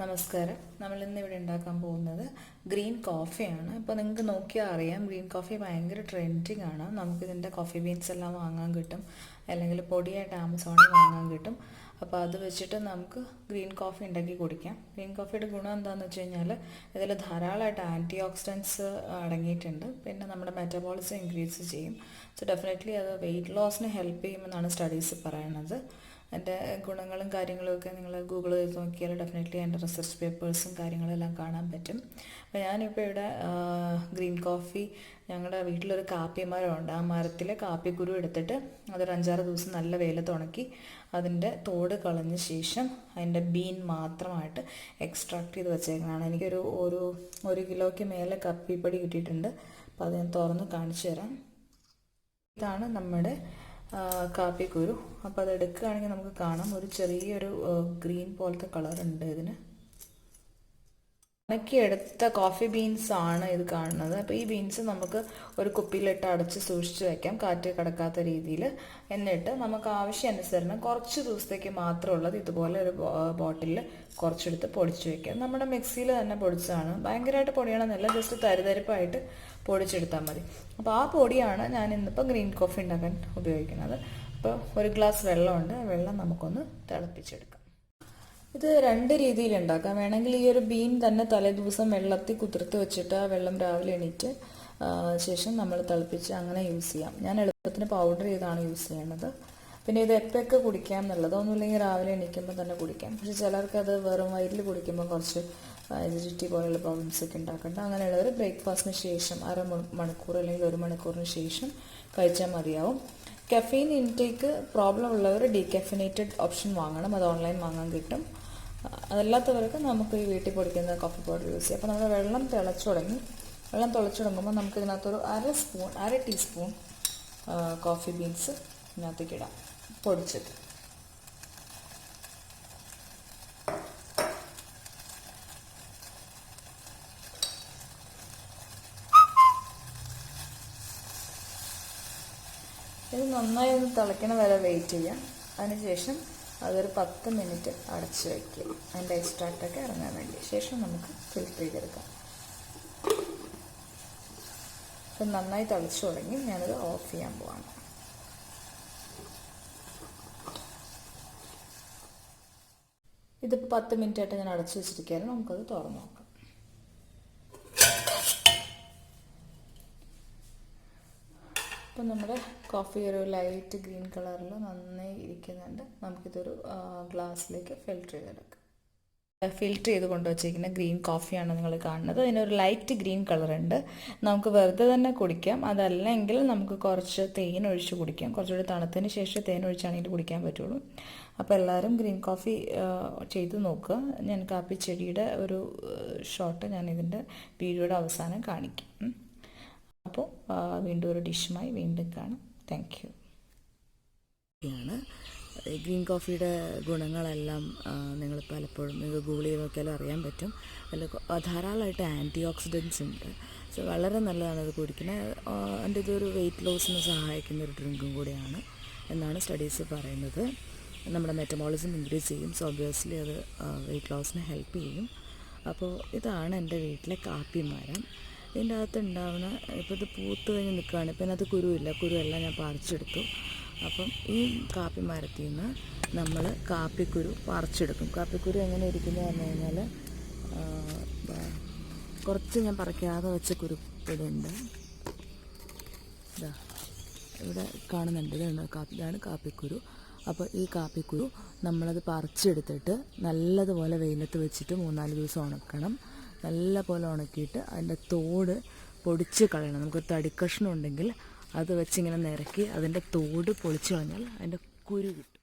നമസ്കാരം. നമ്മൾ ഇന്ന് ഇവിടെ ഉണ്ടാക്കാൻ പോകുന്നത് ഗ്രീൻ കോഫിയാണ്. ഇപ്പോൾ നിങ്ങൾക്ക് നോക്കിയാൽ അറിയാം, ഗ്രീൻ കോഫി ഭയങ്കര ട്രെൻഡിങ് ആണ്. നമുക്കിതിൻ്റെ കോഫി ബീൻസ് എല്ലാം വാങ്ങാൻ കിട്ടും, അല്ലെങ്കിൽ പൊടിയായിട്ട് ആമസോണിൽ വാങ്ങാൻ കിട്ടും. അപ്പോൾ അത് വെച്ചിട്ട് നമുക്ക് ഗ്രീൻ കോഫി ഉണ്ടാക്കി കുടിക്കാം. ഗ്രീൻ കോഫിയുടെ ഗുണം എന്താണെന്ന് വെച്ച് കഴിഞ്ഞാൽ ഇതിൽ ധാരാളമായിട്ട് ആൻറ്റി ഓക്സിഡൻസ് അടങ്ങിയിട്ടുണ്ട്. പിന്നെ നമ്മുടെ മെറ്റബോളിസം ഇൻക്രീസ് ചെയ്യും. സോ ഡെഫിനറ്റ്ലി അത് വെയിറ്റ് ലോസിന് ഹെൽപ്പ് ചെയ്യുമെന്നാണ് സ്റ്റഡീസ് പറയുന്നത്. എൻ്റെ ഗുണങ്ങളും കാര്യങ്ങളുമൊക്കെ നിങ്ങൾ ഗൂഗിൾ ചെയ്ത് നോക്കിയാൽ ഡെഫിനറ്റ്ലി എൻ്റെ റിസർച്ച് പേപ്പേഴ്സും കാര്യങ്ങളെല്ലാം കാണാൻ പറ്റും. അപ്പോൾ ഞാനിപ്പോൾ ഇവിടെ ഗ്രീൻ കോഫി, ഞങ്ങളുടെ വീട്ടിലൊരു കാപ്പി മരമുണ്ട്. ആ മരത്തിലെ കാപ്പിക്കുരു എടുത്തിട്ട് അതൊരു 5-6 ദിവസം നല്ല വെയിലത്ത് ഉണക്കി അതിൻ്റെ തോട് കളഞ്ഞ ശേഷം അതിൻ്റെ ബീൻ മാത്രമായിട്ട് എക്സ്ട്രാക്ട് ചെയ്ത് വെച്ചേക്കുന്നതാണ്. എനിക്കൊരു ഒരു കിലോയ്ക്ക് മേലെ കപ്പിപ്പൊടി കിട്ടിയിട്ടുണ്ട്. അപ്പോൾ അത് ഞാൻ തുറന്ന് കാണിച്ചു തരാം. ഇതാണ് നമ്മുടെ കാപ്പിക്കുരു. അപ്പോൾ അത് എടുക്കുകയാണെങ്കിൽ നമുക്ക് കാണാം ഒരു ചെറിയൊരു ഗ്രീൻ പോലത്തെ കളറുണ്ട് ഇതിന്. ഉണക്കിയെടുത്ത കോഫി ബീൻസ് ആണ് ഇത് കാണുന്നത്. അപ്പോൾ ഈ ബീൻസ് നമുക്ക് ഒരു കുപ്പിയിലിട്ട് അടച്ച് സൂക്ഷിച്ച് വയ്ക്കാം, കാറ്റ് കടക്കാത്ത രീതിയിൽ. എന്നിട്ട് നമുക്ക് ആവശ്യാനുസരണം കുറച്ച് ദിവസത്തേക്ക് മാത്രമുള്ളത് ഇതുപോലെ ഒരു ബോട്ടിലിൽ കുറച്ചെടുത്ത് പൊടിച്ച് വയ്ക്കാം. നമ്മുടെ മിക്സിയിൽ തന്നെ പൊടിച്ചതാണ്, ഭയങ്കരമായിട്ട് പൊടിയണമെന്നില്ല, ജസ്റ്റ് തരിതരിപ്പായിട്ട് പൊടിച്ചെടുത്താൽ മതി. അപ്പോൾ ആ പൊടിയാണ് ഞാൻ ഇന്നിപ്പോൾ ഗ്രീൻ കോഫി ഉണ്ടാക്കാൻ ഉപയോഗിക്കുന്നത്. അപ്പോൾ ഒരു ഗ്ലാസ് വെള്ളമുണ്ട്, വെള്ളം നമുക്കൊന്ന് തിളപ്പിച്ചെടുക്കാം. ഇത് 2 രീതിയിൽ ഉണ്ടാക്കാം. വേണമെങ്കിൽ ഈ ഒരു ബീൻ തന്നെ തലേ ദിവസം വെള്ളത്തിൽ കുതിർത്ത് വെച്ചിട്ട് ആ വെള്ളം രാവിലെ എണീറ്റ് ശേഷം നമ്മൾ തിളപ്പിച്ച് അങ്ങനെ യൂസ് ചെയ്യാം. ഞാൻ എളുപ്പത്തിന് പൗഡർ ചെയ്താണ് യൂസ് ചെയ്യുന്നത്. പിന്നെ ഇത് എപ്പോഴൊക്കെ കുടിക്കാം എന്നുള്ളത്, ഒന്നുമില്ലെങ്കിൽ രാവിലെ എണീക്കുമ്പോൾ തന്നെ കുടിക്കാം. പക്ഷെ ചിലർക്ക് അത് വെറും വയറ്റിൽ കുടിക്കുമ്പോൾ കുറച്ച് അസിഡിറ്റി പോലെയുള്ള പ്രോബ്ലംസ് ഒക്കെ ഉണ്ടാക്കുന്നുണ്ട്. അങ്ങനെയുള്ളവർ ബ്രേക്ക്ഫാസ്റ്റിന് ശേഷം മണിക്കൂർ അല്ലെങ്കിൽ 1 മണിക്കൂറിന് ശേഷം കഴിച്ചാൽ മതിയാവും. കഫീൻ ഇൻടേക്ക് പ്രോബ്ലം ഉള്ളവർ ഡീകഫിനേറ്റഡ് ഓപ്ഷൻ വാങ്ങണം, അത് ഓൺലൈൻ വാങ്ങാൻ കിട്ടും. അതല്ലാത്തവർക്ക് നമുക്ക് ഈ വീട്ടിൽ പൊടിക്കുന്ന കോഫി പൗഡർ യൂസ് ചെയ്യാം. അപ്പോൾ നമ്മുടെ വെള്ളം തിളച്ചു തുടങ്ങുമ്പോൾ നമുക്ക് ഇതിനകത്തൊരു അര ടീസ്പൂൺ കോഫി ബീൻസ് ഇതിനകത്തേക്ക് ഇടാം, പൊടിച്ചത്. ഇത് നന്നായി ഒന്ന് തിളയ്ക്കണ വരെ വെയിറ്റ് ചെയ്യാം. അതിനുശേഷം അതൊരു 10 മിനിറ്റ് അടച്ച് വയ്ക്കുക, അതിൻ്റെ എക്സ്ട്രാക്റ്റൊക്കെ ഇറങ്ങാൻ വേണ്ടി. ശേഷം നമുക്ക് ഫിൽറ്റർ ചെയ്തെടുക്കാം. അപ്പം നന്നായി തിളച്ചു തുടങ്ങി, ഞാനത് ഓഫ് ചെയ്യാൻ പോവാണ്. ഇതിപ്പോൾ 10 മിനിറ്റ് ആയിട്ട് ഞാൻ അടച്ചു വെച്ചിരിക്കുകയായിരുന്നു. നമുക്കത് തുറന്നു നോക്കാം. ഇപ്പം നമ്മുടെ കോഫി ഒരു ലൈറ്റ് ഗ്രീൻ കളറിൽ നന്നായി ഇരിക്കുന്നുണ്ട്. നമുക്കിതൊരു ഗ്ലാസ്സിലേക്ക് ഫിൽറ്റർ ചെയ്തെടുക്കാം. ഫിൽറ്റർ ചെയ്ത് കൊണ്ടുവച്ചിരിക്കുന്ന ഗ്രീൻ കോഫിയാണ് നിങ്ങൾ കാണുന്നത്. അതിനൊരു ലൈറ്റ് ഗ്രീൻ കളറുണ്ട്. നമുക്ക് വെറുതെ തന്നെ കുടിക്കാം, അതല്ലെങ്കിൽ നമുക്ക് കുറച്ച് തേൻ ഒഴിച്ച് കുടിക്കാം. കുറച്ചുകൂടി തണുത്തതിന് ശേഷം തേൻ ഒഴിച്ചാണെങ്കിൽ കുടിക്കാൻ പറ്റുള്ളൂ. അപ്പോൾ എല്ലാവരും ഗ്രീൻ കോഫി ചെയ്ത് നോക്കുക. ഞാൻ കാപ്പി ചെടിയുടെ ഒരു ഷോട്ട് ഞാൻ ഇതിൻ്റെ വീഡിയോയുടെ അവസാനം കാണിക്കും. അപ്പോൾ വീണ്ടും ഒരു ഡിഷുമായി വീണ്ടും കാണാം. Thank you. ഗ്രീൻ കോഫിയുടെ ഗുണങ്ങളെല്ലാം നിങ്ങൾ പലപ്പോഴും നിങ്ങൾ ഗൂഗിൾ ചെയ്ത് നോക്കിയാലും അറിയാൻ പറ്റും. അതിൽ ധാരാളമായിട്ട് ആൻറ്റി ഓക്സിഡൻസ് ഉണ്ട്. സോ വളരെ നല്ലതാണ് ഇത് കുടിക്കുന്നത്. അതിൻ്റെ ഇതൊരു വെയിറ്റ് ലോസിന് സഹായിക്കുന്ന ഒരു ഡ്രിങ്കും കൂടിയാണ് എന്നാണ് സ്റ്റഡീസ് പറയുന്നത്. നമ്മുടെ മെറ്റബോളിസം ഇൻക്രീസ് ചെയ്യും. സോ ഒബ്വിയസ്ലി അത് വെയിറ്റ് ലോസിന് ഹെൽപ്പ് ചെയ്യും. അപ്പോൾ ഇതാണ് എൻ്റെ വീട്ടിലെ കാപ്പി മരം. ഇതിൻ്റെ അകത്ത് ഉണ്ടാവുന്ന, ഇപ്പോൾ ഇത് പൂത്ത് കഴിഞ്ഞ് നിൽക്കുകയാണ്. ഇപ്പം ഇതിനകത്ത് കുരുവെല്ലാം ഞാൻ പറിച്ചെടുത്തു. അപ്പം ഈ കാപ്പി മരത്തിൽ നിന്ന് നമ്മൾ കാപ്പിക്കുരു പറിച്ചെടുക്കും. കാപ്പിക്കുരു എങ്ങനെ ഇരിക്കുന്നത് പറഞ്ഞു കഴിഞ്ഞാൽ കുറച്ച് ഞാൻ പറിക്കാതെ വെച്ച കുരുപ്പിടുണ്ട്. ഇവിടെ കാണുന്നുണ്ട്, ഇതാണ് കാപ്പിക്കുരു. അപ്പോൾ ഈ കാപ്പിക്കുരു നമ്മളത് പറിച്ചെടുത്തിട്ട് നല്ലതുപോലെ വെയിലത്ത് വെച്ചിട്ട് 3-4 ദിവസം ഉണക്കണം. നല്ല പോലെ ഉണക്കിയിട്ട് അതിൻ്റെ തോട് പൊടിച്ച് കളയണം. നമുക്കൊരു തടിക്കഷ്ണം ഉണ്ടെങ്കിൽ അത് വെച്ചിങ്ങനെ നിരക്കി അതിൻ്റെ തോട് പൊളിച്ച് കളഞ്ഞാൽ അതിൻ്റെ കുരു കിട്ടും.